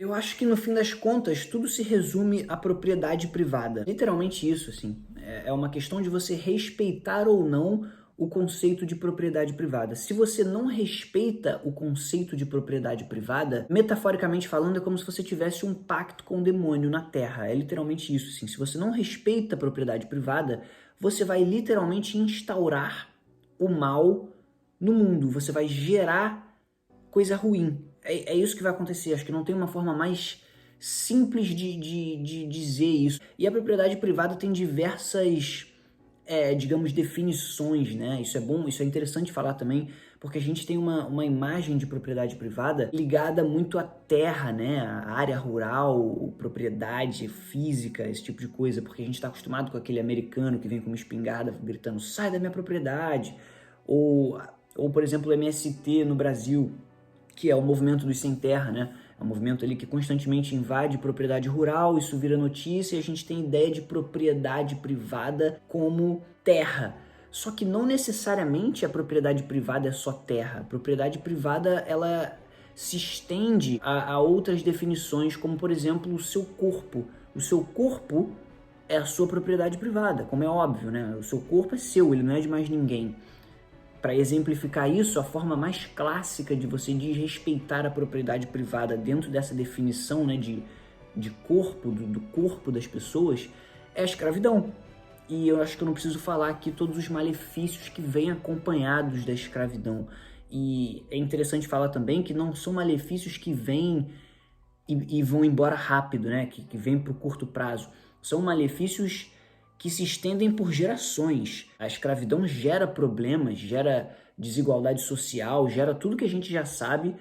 Eu acho que no fim das contas tudo se resume à propriedade privada. Literalmente isso, assim. É uma questão de você respeitar ou não o conceito de propriedade privada. Se você não respeita o conceito de propriedade privada, metaforicamente falando, é como se você tivesse um pacto com o demônio na Terra. É literalmente isso, assim. Se você não respeita a propriedade privada, você vai literalmente instaurar o mal no mundo. Você vai gerar coisa ruim. É isso que vai acontecer. Acho que não tem uma forma mais simples de dizer isso. E a propriedade privada tem diversas, digamos, definições, né? Isso é bom, isso é interessante falar também, porque a gente tem uma imagem de propriedade privada ligada muito à terra, né? À área rural, propriedade física, esse tipo de coisa, porque a gente está acostumado com aquele americano que vem com uma espingarda gritando, sai da minha propriedade. Ou por exemplo, o MST no Brasil, que é o movimento dos sem terra, né? É um movimento ali que constantemente invade propriedade rural, isso vira notícia e a gente tem ideia de propriedade privada como terra. Só que não necessariamente a propriedade privada é só terra. A propriedade privada, ela se estende a outras definições, como por exemplo o seu corpo. O seu corpo é a sua propriedade privada, como é óbvio, né? O seu corpo é seu, ele não é de mais ninguém. Para exemplificar isso, a forma mais clássica de você desrespeitar a propriedade privada dentro dessa definição, né, de corpo, do corpo das pessoas, é a escravidão. E eu acho que eu não preciso falar aqui todos os malefícios que vêm acompanhados da escravidão. E é interessante falar também que não são malefícios que vêm e vão embora rápido, né, que vêm para o curto prazo. São malefícios que se estendem por gerações. A escravidão gera problemas, gera desigualdade social, gera tudo que a gente já sabe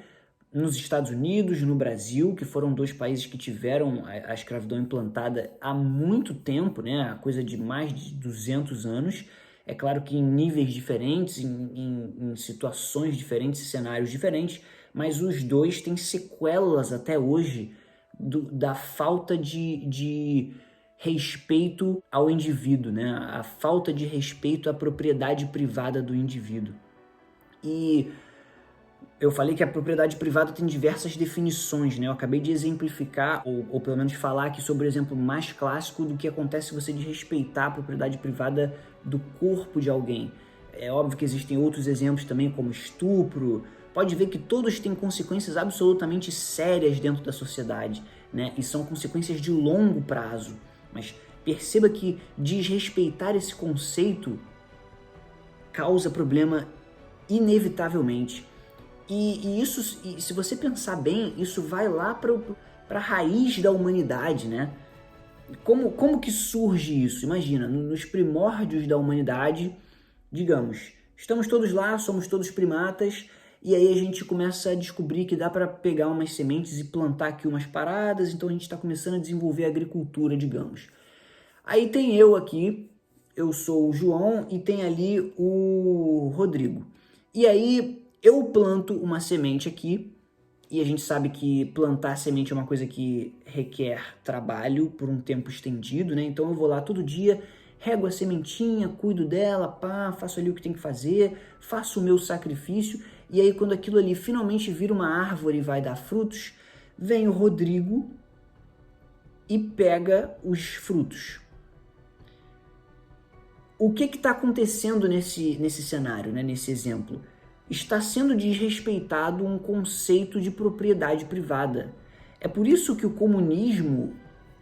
nos Estados Unidos, no Brasil, que foram dois países que tiveram a escravidão implantada há muito tempo, né? A coisa de mais de 200 anos. É claro que em níveis diferentes, em situações diferentes, cenários diferentes, mas os dois têm sequelas até hoje da falta de respeito ao indivíduo, né? A falta de respeito à propriedade privada do indivíduo. E eu falei que a propriedade privada tem diversas definições, né? Eu acabei de exemplificar, ou pelo menos falar aqui sobre o exemplo mais clássico do que acontece se você desrespeitar a propriedade privada do corpo de alguém. É óbvio que existem outros exemplos também, como estupro. Pode ver que todos têm consequências absolutamente sérias dentro da sociedade, né? E são consequências de longo prazo. Mas perceba que desrespeitar esse conceito causa problema inevitavelmente. E isso, se você pensar bem, isso vai lá para a raiz da humanidade, né? Como que surge isso? Imagina, nos primórdios da humanidade, digamos, estamos todos lá, somos todos primatas, e aí a gente começa a descobrir que dá para pegar umas sementes e plantar aqui umas paradas, então a gente está começando a desenvolver a agricultura, digamos. Aí tem eu aqui, eu sou o João, e tem ali o Rodrigo. E aí eu planto uma semente aqui, e a gente sabe que plantar semente é uma coisa que requer trabalho por um tempo estendido, né? Então eu vou lá todo dia, rego a sementinha, cuido dela, pá, faço ali o que tem que fazer, faço o meu sacrifício, e aí quando aquilo ali finalmente vira uma árvore e vai dar frutos, vem o Rodrigo e pega os frutos. O que está acontecendo nesse cenário, né, nesse exemplo? Está sendo desrespeitado um conceito de propriedade privada. É por isso que o comunismo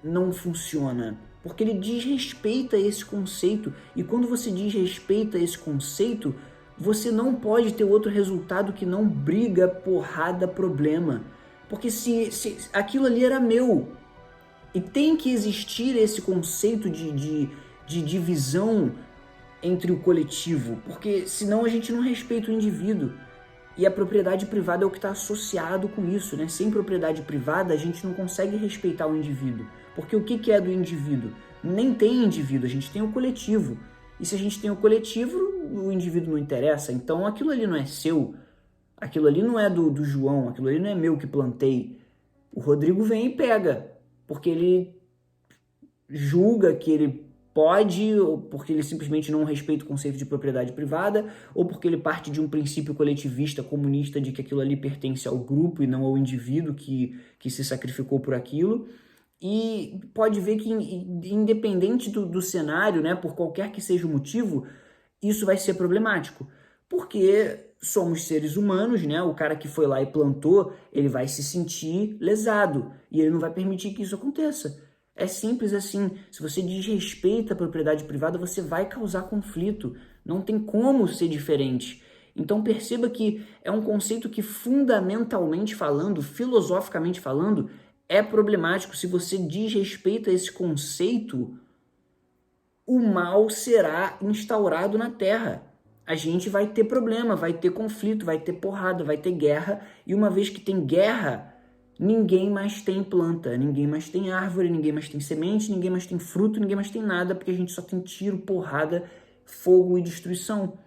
não funciona, porque ele desrespeita esse conceito, e quando você desrespeita esse conceito, você não pode ter outro resultado que não briga, porrada, problema. Porque se aquilo ali era meu, e tem que existir esse conceito de divisão entre o coletivo, porque senão a gente não respeita o indivíduo. E a propriedade privada é o que está associado com isso, né? Sem propriedade privada, a gente não consegue respeitar o indivíduo. Porque o que é do indivíduo? Nem tem indivíduo, a gente tem o coletivo. E se a gente tem o coletivo, o indivíduo não interessa. Então aquilo ali não é seu, aquilo ali não é do João, aquilo ali não é meu que plantei. O Rodrigo vem e pega, porque ele julga que ele pode, ou porque ele simplesmente não respeita o conceito de propriedade privada, ou porque ele parte de um princípio coletivista comunista de que aquilo ali pertence ao grupo e não ao indivíduo que se sacrificou por aquilo. E pode ver que, independente do cenário, né, por qualquer que seja o motivo, isso vai ser problemático. Porque somos seres humanos, né? O cara que foi lá e plantou, ele vai se sentir lesado e ele não vai permitir que isso aconteça. É simples assim. Se você desrespeita a propriedade privada, você vai causar conflito. Não tem como ser diferente. Então perceba que é um conceito que, fundamentalmente falando, filosoficamente falando, é problemático. Se você desrespeita esse conceito, o mal será instaurado na Terra. A gente vai ter problema, vai ter conflito, vai ter porrada, vai ter guerra. E uma vez que tem guerra, ninguém mais tem planta, ninguém mais tem árvore, ninguém mais tem semente, ninguém mais tem fruto, ninguém mais tem nada, porque a gente só tem tiro, porrada, fogo e destruição.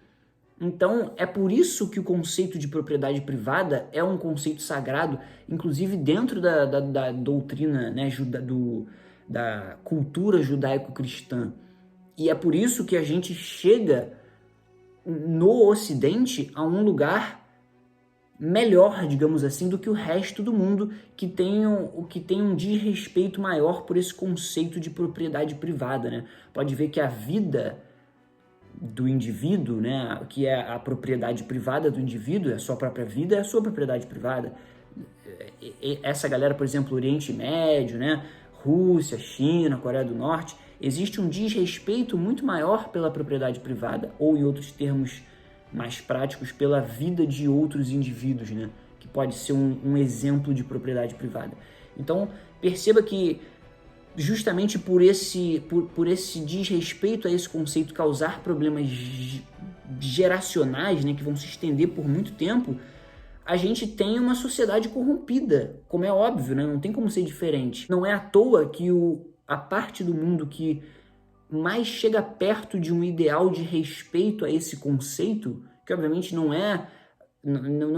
Então, é por isso que o conceito de propriedade privada é um conceito sagrado, inclusive dentro da doutrina, né, da cultura judaico-cristã. E é por isso que a gente chega no Ocidente a um lugar melhor, digamos assim, do que o resto do mundo, que tem um desrespeito maior por esse conceito de propriedade privada, né? Pode ver que a vida do indivíduo, né, que é a propriedade privada do indivíduo, é a sua própria vida, é a sua propriedade privada. Essa galera, por exemplo, Oriente Médio, né, Rússia, China, Coreia do Norte, existe um desrespeito muito maior pela propriedade privada, ou em outros termos mais práticos, pela vida de outros indivíduos, né, que pode ser um exemplo de propriedade privada. Então, perceba que justamente por esse desrespeito a esse conceito causar problemas geracionais, né, que vão se estender por muito tempo, a gente tem uma sociedade corrompida, como é óbvio, né? Não tem como ser diferente. Não é à toa que a parte do mundo que mais chega perto de um ideal de respeito a esse conceito, que obviamente não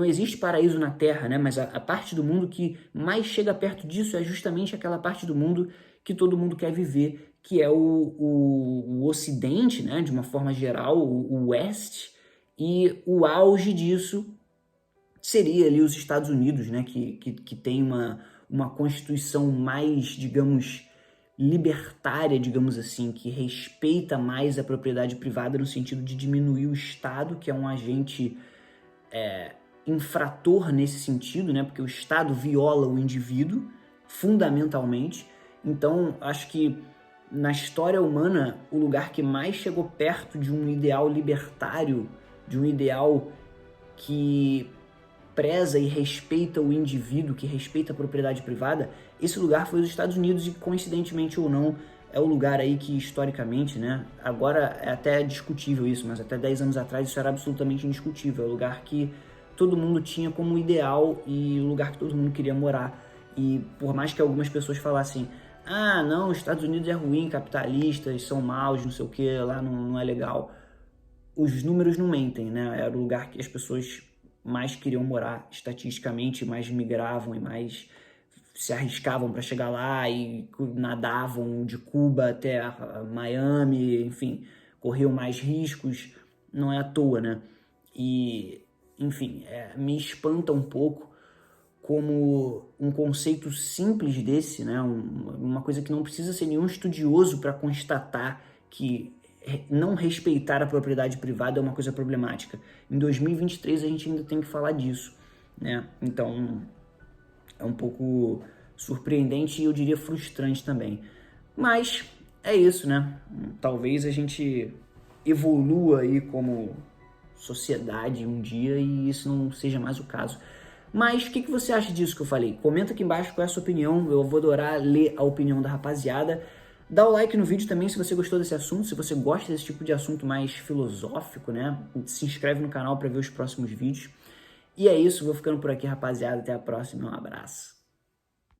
existe paraíso na Terra, né? Mas a parte do mundo que mais chega perto disso é justamente aquela parte do mundo que todo mundo quer viver, que é o Ocidente, né? De uma forma geral, o Oeste, e o auge disso seria ali os Estados Unidos, né, que tem uma constituição mais, digamos, libertária, digamos assim, que respeita mais a propriedade privada no sentido de diminuir o Estado, que é um agente infrator nesse sentido, né, porque o Estado viola o indivíduo, fundamentalmente. Então, acho que na história humana, o lugar que mais chegou perto de um ideal libertário, de um ideal que preza e respeita o indivíduo, que respeita a propriedade privada, esse lugar foi os Estados Unidos e, coincidentemente ou não, é o lugar aí que, historicamente, né, agora é até discutível isso, mas até 10 anos atrás isso era absolutamente indiscutível, é o lugar que todo mundo tinha como ideal e o lugar que todo mundo queria morar. E por mais que algumas pessoas falassem, ah, não, os Estados Unidos é ruim, capitalistas, são maus, não sei o que, lá não é legal, os números não mentem, né, era o lugar que as pessoas mais queriam morar estatisticamente, mais migravam e mais se arriscavam para chegar lá e nadavam de Cuba até Miami, enfim, corriam mais riscos, não é à toa, né? E, enfim, me espanta um pouco como um conceito simples desse, né? Uma coisa que não precisa ser nenhum estudioso para constatar que não respeitar a propriedade privada é uma coisa problemática. Em 2023 a gente ainda tem que falar disso, né? Então é um pouco surpreendente e eu diria frustrante também. Mas é isso, né? Talvez a gente evolua aí como sociedade um dia e isso não seja mais o caso. Mas o que você acha disso que eu falei? Comenta aqui embaixo qual é a sua opinião, eu vou adorar ler a opinião da rapaziada. Dá o like no vídeo também se você gostou desse assunto, se você gosta desse tipo de assunto mais filosófico, né? Se inscreve no canal para ver os próximos vídeos. E é isso, vou ficando por aqui, rapaziada. Até a próxima, um abraço.